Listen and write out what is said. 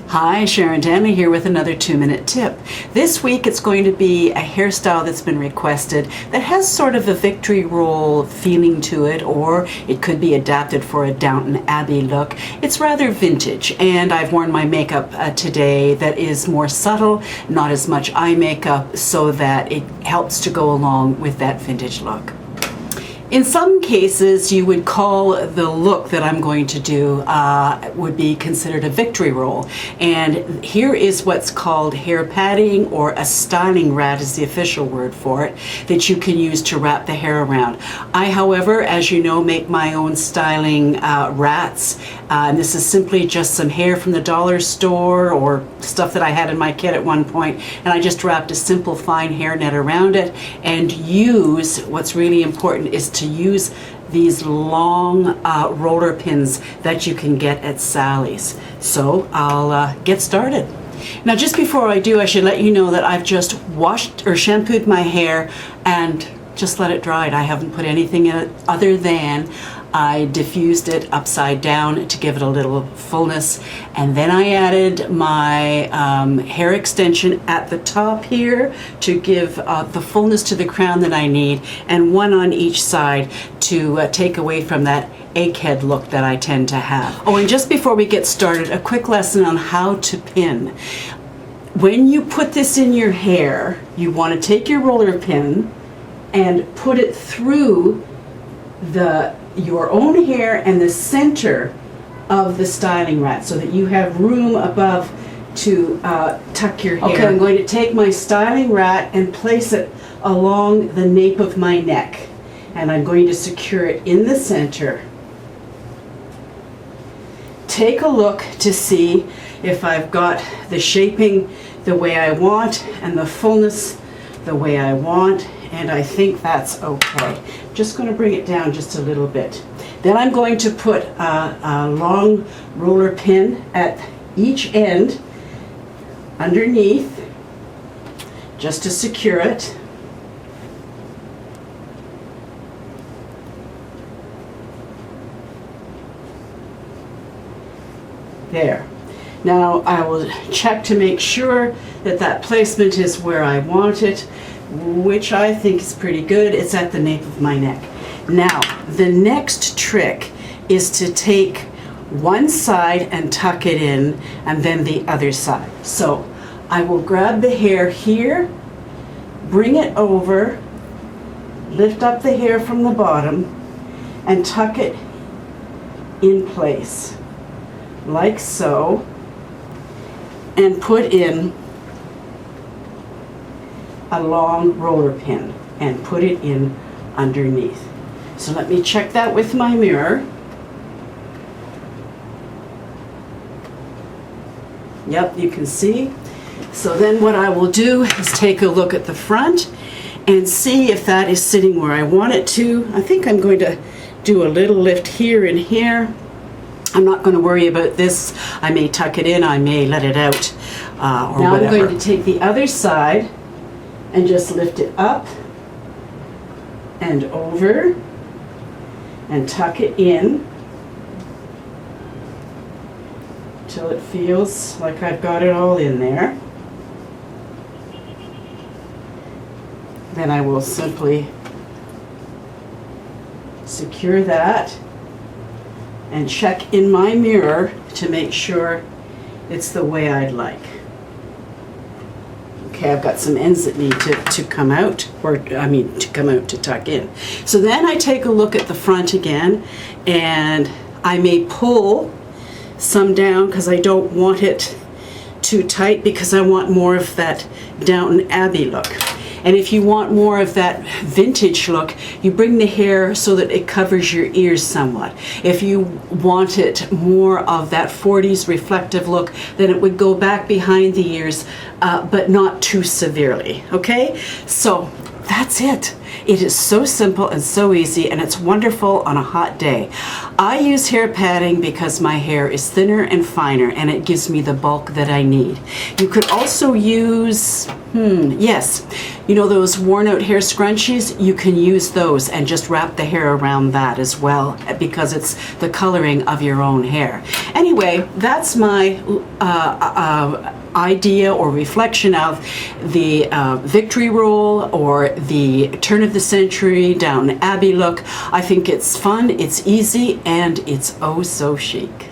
Hi, Sharon Danley here with another 2-minute tip. This week it's going to be a hairstyle that's been requested that has sort of a Victory Roll feeling to it, or it could be adapted for a Downton Abbey look. It's rather vintage, and I've worn my makeup today that is more subtle, not as much eye makeup, so that it helps to go along with that vintage look. In some cases, you would call the look that I'm going to do would be considered a Victory Roll. And here is what's called hair padding, or a styling rat is the official word for it, that you can use to wrap the hair around. I, however, as you know, make my own styling rats. And this is simply just some hair from the dollar store or stuff that I had in my kit at one point. And I just wrapped a simple fine hairnet around it and use, what's really important is to use these long roller pins that you can get at Sally's. So I'll get started. Now, just before I do, I should let you know that I've just washed or shampooed my hair and just let it dry. I haven't put anything in it other than I diffused it upside down to give it a little fullness, and then I added my hair extension at the top here to give the fullness to the crown that I need, and one on each side to take away from that egghead look that I tend to have. Oh, and just before we get started, a quick lesson on how to pin. When you put this in your hair, you want to take your roller pin and put it through your own hair and the center of the styling rat so that you have room above to tuck your hair. Okay, I'm going to take my styling rat and place it along the nape of my neck, and I'm going to secure it in the center. Take a look to see if I've got the shaping the way I want and the fullness the way I want, and I think that's okay. Just going to bring it down just a little bit. Then I'm going to put a long roller pin at each end underneath just to secure it. There. Now I will check to make sure that that placement is where I want it, which I think is pretty good. It's at the nape of my neck. Now, the next trick is to take one side and tuck it in, and then the other side. So I will grab the hair here, bring it over, lift up the hair from the bottom, and tuck it in place, like so, and put in a long roller pin and put it in underneath. So let me check that with my mirror. Yep, you can see. So then what I will do is take a look at the front and see if that is sitting where I want it to. I think I'm going to do a little lift here and here. I'm not going to worry about this. I may tuck it in, I may let it out, or now whatever. I'm going to take the other side and just lift it up and over and tuck it in till it feels like I've got it all in there. Then I will simply secure that and check in my mirror to make sure it's the way I'd like. Okay, I've got some ends that need to come out, to tuck in. So then I take a look at the front again, and I may pull some down because I don't want it too tight, because I want more of that Downton Abbey look. And if you want more of that vintage look, you bring the hair so that it covers your ears somewhat. If you wanted more of that 40s reflective look, then it would go back behind the ears, but not too severely, okay? So that's it. It is so simple and so easy, and it's wonderful on a hot day. I use hair padding because my hair is thinner and finer, and it gives me the bulk that I need. You could also use, yes, you know those worn out hair scrunchies? You can use those and just wrap the hair around that as well, because it's the coloring of your own hair. Anyway, that's my idea or reflection of the Victory Roll or the turn of the century Downton Abbey look. I think it's fun, it's easy, and it's oh so chic.